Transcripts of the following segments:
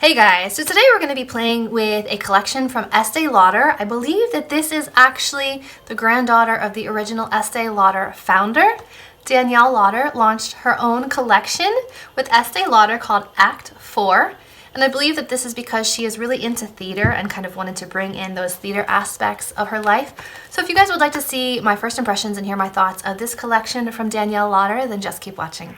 Hey guys, so today we're going to be playing with a collection from Estee Lauder. I believe that this is actually the granddaughter of the original Estee Lauder founder. Danielle Lauder launched her own collection with Estee Lauder called Act 4. And I believe that this is because she is really into theater and kind of wanted to bring in those theater aspects of her life. So if you guys would like to see my first impressions and hear my thoughts of this collection from Danielle Lauder, then just keep watching.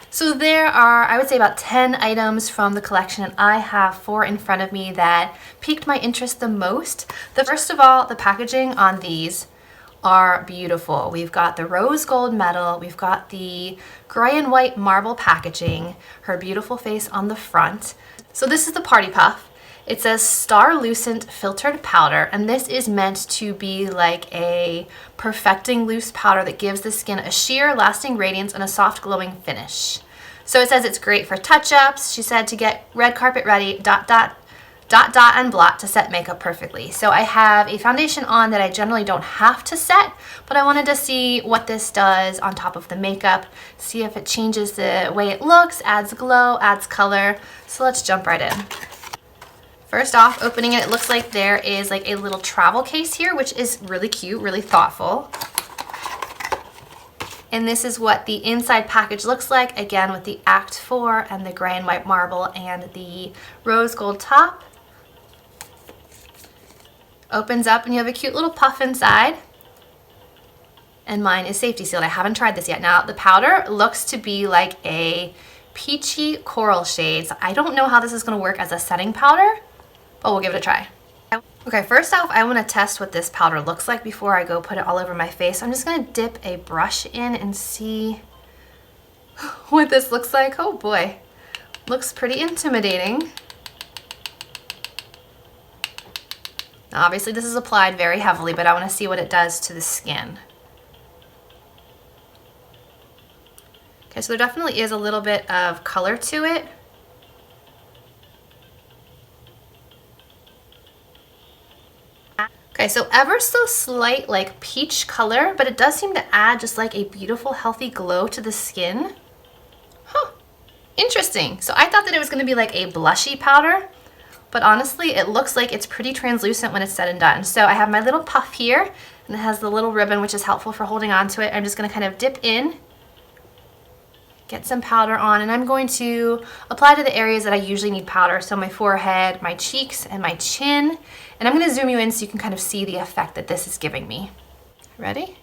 So there are, I would say, about 10 items from the collection, and I have 4 in front of me that piqued my interest the most. First of all, the packaging on these are beautiful. We've got the rose gold metal, we've got the gray and white marble packaging, her beautiful face on the front. So this is the Party Puff. It says Star Lucent Filtered Powder, and this is meant to be like a perfecting loose powder that gives the skin a sheer, lasting radiance and a soft glowing finish. So it says it's great for touch-ups. She said to get red carpet ready, ... and blot to set makeup perfectly. So I have a foundation on that I generally don't have to set, but I wanted to see what this does on top of the makeup, see if it changes the way it looks, adds glow, adds color. So let's jump right in. First off, opening it, it looks like there is like a little travel case here, which is really cute, really thoughtful. And this is what the inside package looks like, again with the Act 4 and the gray and white marble and the rose gold top. Opens up and you have a cute little puff inside. And mine is safety sealed. I haven't tried this yet. Now the powder looks to be like a peachy coral shade. So I don't know how this is going to work as a setting powder, but we'll give it a try. Okay, first off, I want to test what this powder looks like before I go put it all over my face. So I'm just going to dip a brush in and see what this looks like. Oh boy, looks pretty intimidating. Now, obviously this is applied very heavily, but I want to see what it does to the skin. Okay, so there definitely is a little bit of color to it. Okay, so ever so slight like peach color, but it does seem to add just like a beautiful healthy glow to the skin. Huh, interesting. So I thought that it was gonna be like a blushy powder, but honestly it looks like it's pretty translucent when it's said and done. So I have my little puff here, and it has the little ribbon which is helpful for holding on to it. I'm just gonna kind of dip in, get some powder on, and I'm going to apply to the areas that I usually need powder. So my forehead, my cheeks, and my chin. And I'm going to zoom you in so you can kind of see the effect that this is giving me. Ready?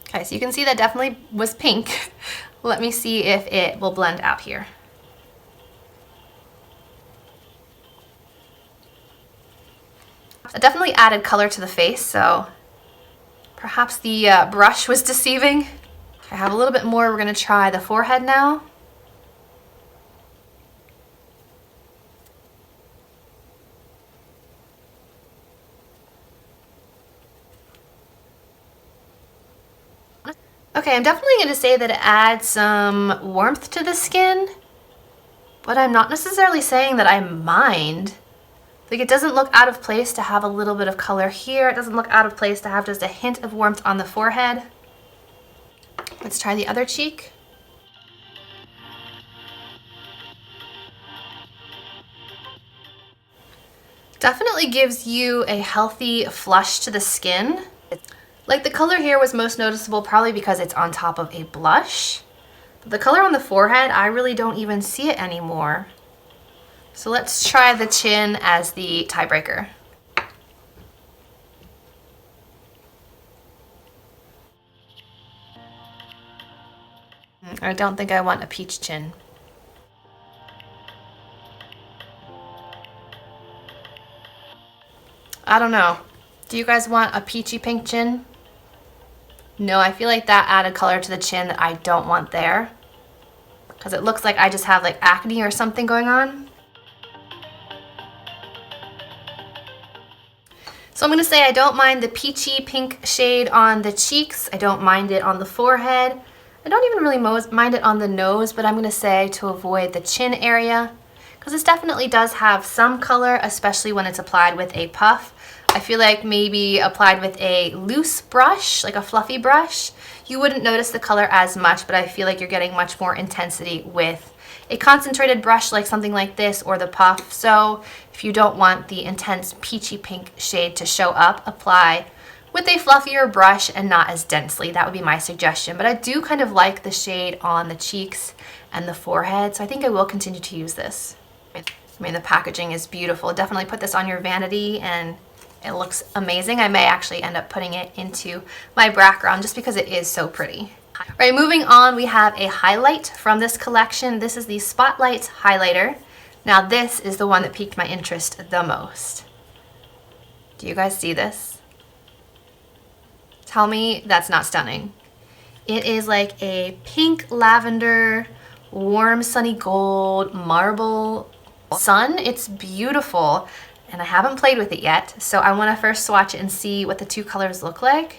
Okay, so you can see that definitely was pink. Let me see if it will blend out here. It definitely added color to the face, so perhaps the brush was deceiving. I have a little bit more. We're going to try the forehead now. Okay, I'm definitely going to say that it adds some warmth to the skin, but I'm not necessarily saying that I mind. Like, it doesn't look out of place to have a little bit of color here. It doesn't look out of place to have just a hint of warmth on the forehead. Let's try the other cheek. Definitely gives you a healthy flush to the skin. Like, the color here was most noticeable probably because it's on top of a blush. But the color on the forehead, I really don't even see it anymore. So let's try the chin as the tiebreaker. I don't think I want a peach chin. I don't know. Do you guys want a peachy pink chin? No, I feel like that added color to the chin that I don't want there, because it looks like I just have like acne or something going on. So I'm going to say I don't mind the peachy pink shade on the cheeks. I don't mind it on the forehead. I don't even really mind it on the nose, but I'm going to say to avoid the chin area, because this definitely does have some color, especially when it's applied with a puff. I feel like maybe applied with a loose brush, like a fluffy brush, you wouldn't notice the color as much, but I feel like you're getting much more intensity with a concentrated brush like something like this or the puff. So if you don't want the intense peachy pink shade to show up, apply with a fluffier brush and not as densely. That would be my suggestion. But I do kind of like the shade on the cheeks and the forehead, so I think I will continue to use this. I mean, the packaging is beautiful. Definitely put this on your vanity and it looks amazing. I may actually end up putting it into my background just because it is so pretty. All right, moving on, we have a highlight from this collection. This is the Spotlight Highlighter. Now this is the one that piqued my interest the most. Do you guys see this? Tell me that's not stunning. It is like a pink lavender, warm sunny gold, marble sun. It's beautiful. And I haven't played with it yet, so I want to first swatch it and see what the two colors look like.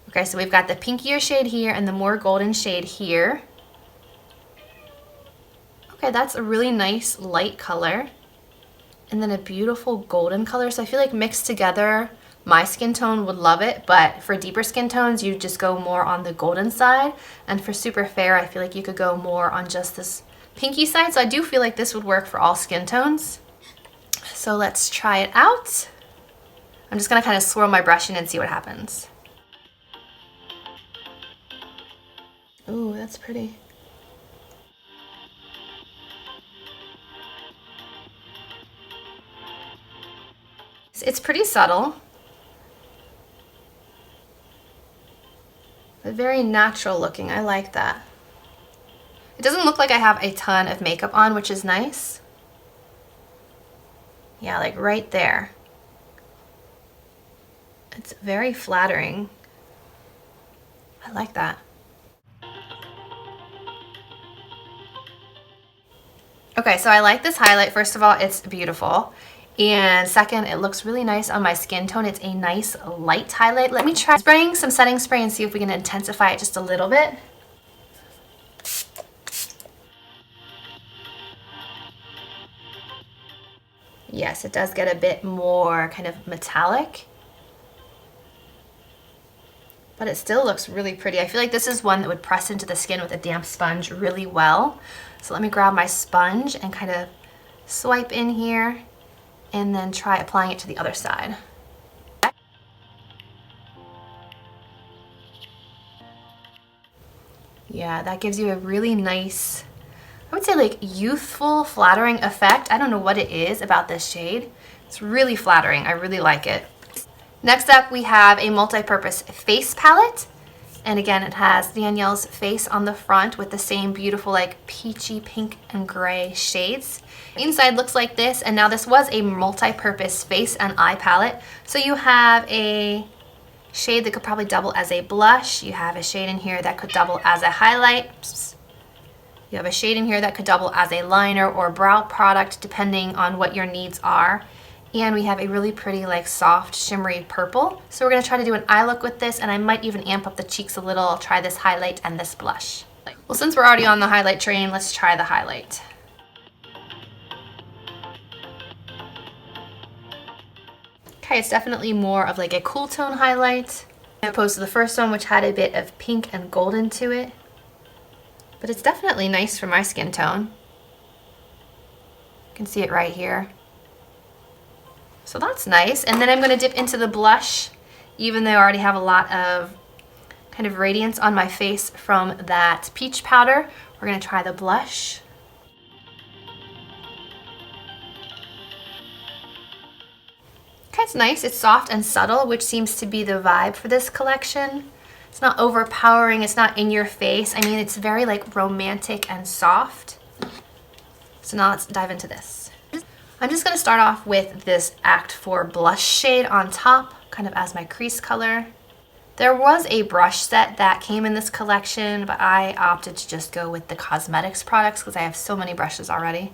Okay, so we've got the pinkier shade here and the more golden shade here. Okay, that's a really nice light color. And then a beautiful golden color. So I feel like mixed together, my skin tone would love it, but for deeper skin tones, you just go more on the golden side. And for super fair, I feel like you could go more on just this pinky side. So I do feel like this would work for all skin tones. So let's try it out. I'm just gonna kind of swirl my brush in and see what happens. Ooh, that's pretty. It's pretty subtle, but very natural looking. I like that. It doesn't look like I have a ton of makeup on, which is nice. Yeah, like right there. It's very flattering. I like that. Okay, so I like this highlight. First of all, it's beautiful. And second, it looks really nice on my skin tone. It's a nice light highlight. Let me try spraying some setting spray and see if we can intensify it just a little bit. Yes, it does get a bit more kind of metallic, but it still looks really pretty. I feel like this is one that would press into the skin with a damp sponge really well. So let me grab my sponge and kind of swipe in here and then try applying it to the other side. Yeah, that gives you a really nice, I would say like youthful, flattering effect. I don't know what it is about this shade. It's really flattering. I really like it. Next up, we have a multi-purpose face palette. And again, it has Danielle's face on the front with the same beautiful like peachy pink and gray shades. Inside looks like this, and now this was a multi-purpose face and eye palette. So you have a shade that could probably double as a blush. You have a shade in here that could double as a highlight. You have a shade in here that could double as a liner or brow product depending on what your needs are. And we have a really pretty like soft shimmery purple. So we're gonna try to do an eye look with this, and I might even amp up the cheeks a little. I'll try this highlight and this blush. Well, since we're already on the highlight train, let's try the highlight. Okay, it's definitely more of like a cool tone highlight as opposed to the first one, which had a bit of pink and golden to it. But it's definitely nice for my skin tone. You can see it right here. So that's nice. And then I'm gonna dip into the blush, even though I already have a lot of kind of radiance on my face from that peach powder. We're gonna try the blush. Okay, it's nice. It's soft and subtle, which seems to be the vibe for this collection. It's not overpowering, it's not in your face. I mean, it's very like romantic and soft. So now let's dive into this. I'm just gonna start off with this Act 4 blush shade on top, kind of as my crease color. There was a brush set that came in this collection, but I opted to just go with the cosmetics products because I have so many brushes already.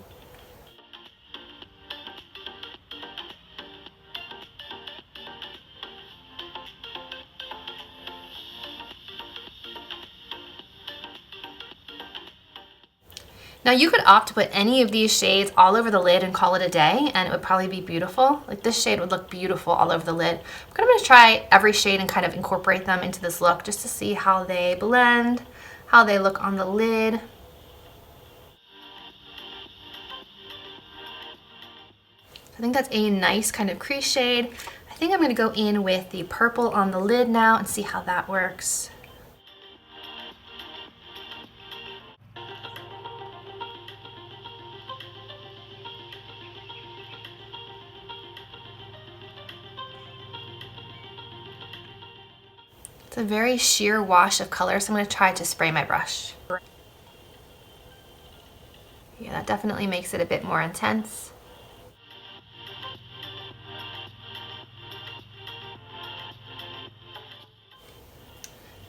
Now you could opt to put any of these shades all over the lid and call it a day, and it would probably be beautiful. Like this shade would look beautiful all over the lid. I'm gonna try every shade and kind of incorporate them into this look just to see how they blend, how they look on the lid. I think that's a nice kind of crease shade. I think I'm gonna go in with the purple on the lid now and see how that works. It's a very sheer wash of color, so I'm going to try to spray my brush. Yeah, that definitely makes it a bit more intense.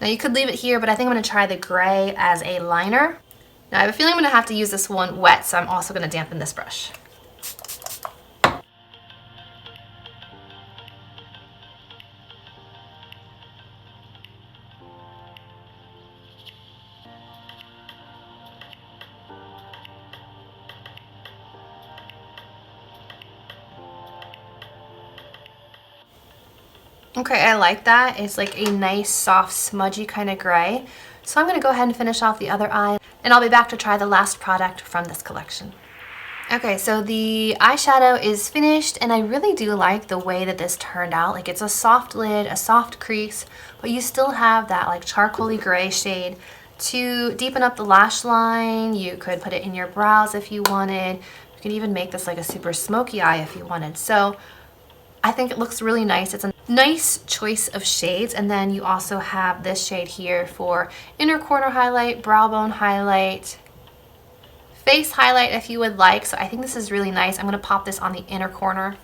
Now you could leave it here, but I think I'm going to try the gray as a liner. Now I have a feeling I'm going to have to use this one wet, so I'm also going to dampen this brush. Okay, I like that. It's like a nice, soft, smudgy kind of gray. So I'm going to go ahead and finish off the other eye, and I'll be back to try the last product from this collection. Okay, so the eyeshadow is finished, and I really do like the way that this turned out. Like, it's a soft lid, a soft crease, but you still have that like charcoaly gray shade to deepen up the lash line. You could put it in your brows if you wanted. You can even make this like a super smoky eye if you wanted. So I think it looks really nice. It's a nice choice of shades, and then you also have this shade here for inner corner highlight, brow bone highlight, face highlight if you would like. So I think this is really nice. I'm going to pop this on the inner corner.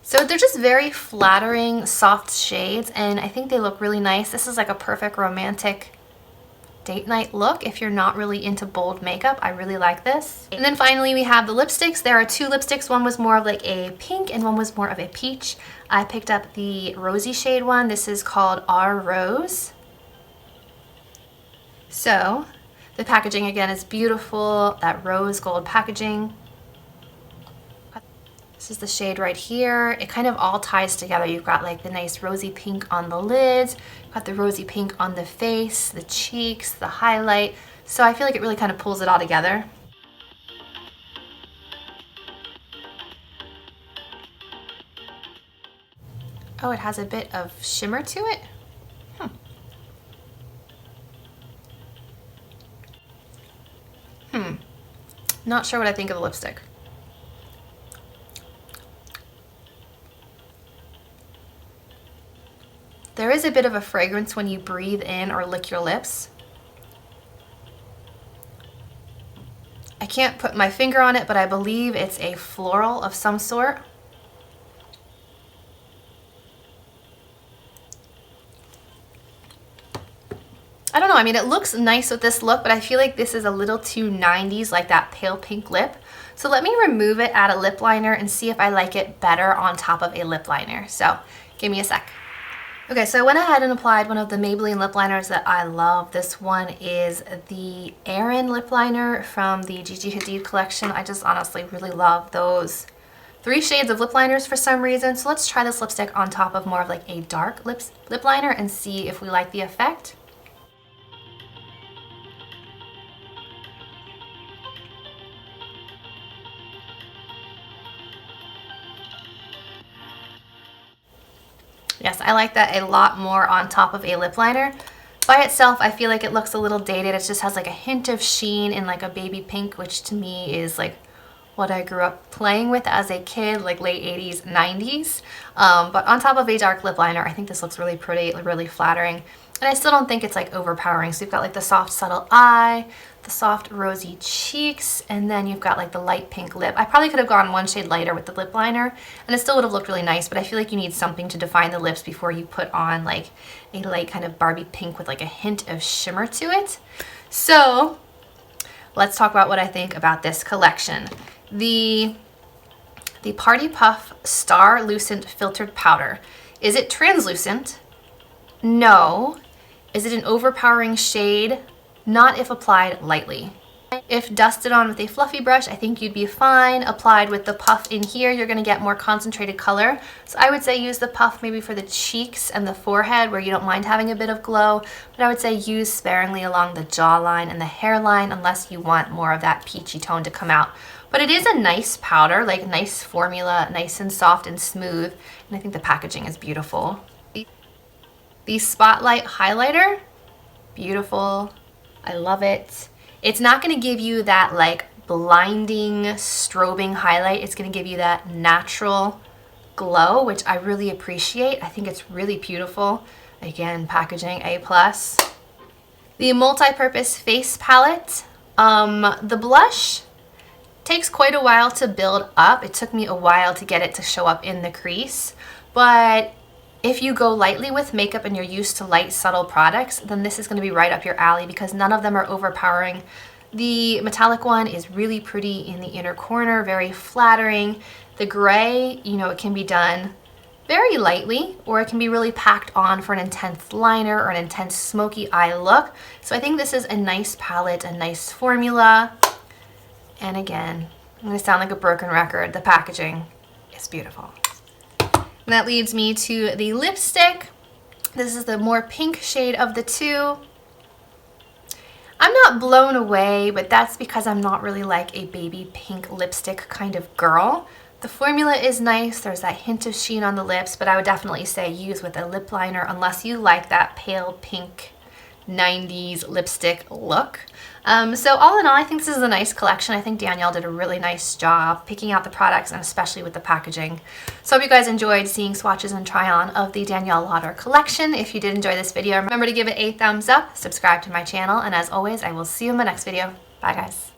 So they're just very flattering, soft shades, and I think they look really nice. This is like a perfect romantic date night look if you're not really into bold makeup. I really like this. And then finally we have the lipsticks. There are two lipsticks. One was more of like a pink and one was more of a peach. I picked up the rosy shade one. This is called Our Rose. So the packaging again is beautiful, that rose gold packaging. This is the shade right here. It kind of all ties together. You've got like the nice rosy pink on the lids, you've got the rosy pink on the face, the cheeks, the highlight. So I feel like it really kind of pulls it all together. Oh, it has a bit of shimmer to it. Not sure what I think of the lipstick. There is a bit of a fragrance when you breathe in or lick your lips. I can't put my finger on it, but I believe it's a floral of some sort. I don't know, I mean, it looks nice with this look, but I feel like this is a little too 90s, like that pale pink lip. So let me remove it, add a lip liner, and see if I like it better on top of a lip liner. So give me a sec. Okay, so I went ahead and applied one of the Maybelline lip liners that I love. This one is the Erin lip liner from the Gigi Hadid collection. I just honestly really love those 3 shades of lip liners for some reason. So let's try this lipstick on top of more of like a dark lip liner and see if we like the effect. Yes, I like that a lot more on top of a lip liner. By itself, I feel like it looks a little dated. It just has like a hint of sheen in like a baby pink, which to me is like what I grew up playing with as a kid, like late 80s, 90s. But on top of a dark lip liner, I think this looks really pretty, really flattering. And I still don't think it's like overpowering. So you've got like the soft, subtle eye, the soft rosy cheeks, and then you've got like the light pink lip. I probably could have gone one shade lighter with the lip liner and it still would have looked really nice, but I feel like you need something to define the lips before you put on like a light kind of Barbie pink with like a hint of shimmer to it. So let's talk about what I think about this collection. The the Party Puff Star Lucent Filtered Powder. Is it translucent? No. Is it an overpowering shade? Not if applied lightly. If dusted on with a fluffy brush, I think you'd be fine. Applied with the puff in here, you're going to get more concentrated color. So I would say use the puff maybe for the cheeks and the forehead where you don't mind having a bit of glow. But I would say use sparingly along the jawline and the hairline unless you want more of that peachy tone to come out. But it is a nice powder, like nice formula, nice and soft and smooth. And I think the packaging is beautiful. The Spotlight Highlighter, beautiful. I love it. It's not going to give you that like blinding, strobing highlight. It's going to give you that natural glow, which I really appreciate. I think it's really beautiful. Again, packaging A+. The Multipurpose Face Palette. The blush takes quite a while to build up. It took me a while to get it to show up in the crease, but if you go lightly with makeup and you're used to light, subtle products, then this is going to be right up your alley because none of them are overpowering. The metallic one is really pretty in the inner corner, very flattering. The gray, you know, it can be done very lightly or it can be really packed on for an intense liner or an intense smoky eye look. So I think this is a nice palette, a nice formula. And again, I'm going to sound like a broken record. The packaging is beautiful. And that leads me to the lipstick. This is the more pink shade of the two. I'm not blown away, but that's because I'm not really like a baby pink lipstick kind of girl. The formula is nice. There's that hint of sheen on the lips, but I would definitely say use with a lip liner unless you like that pale pink 90s lipstick look. So all in all, I think this is a nice collection. I think Danielle did a really nice job picking out the products and especially with the packaging. So I hope you guys enjoyed seeing swatches and try on of the Danielle Lauder collection. If you did enjoy this video, remember to give it a thumbs up, subscribe to my channel, and as always, I will see you in my next video. Bye guys.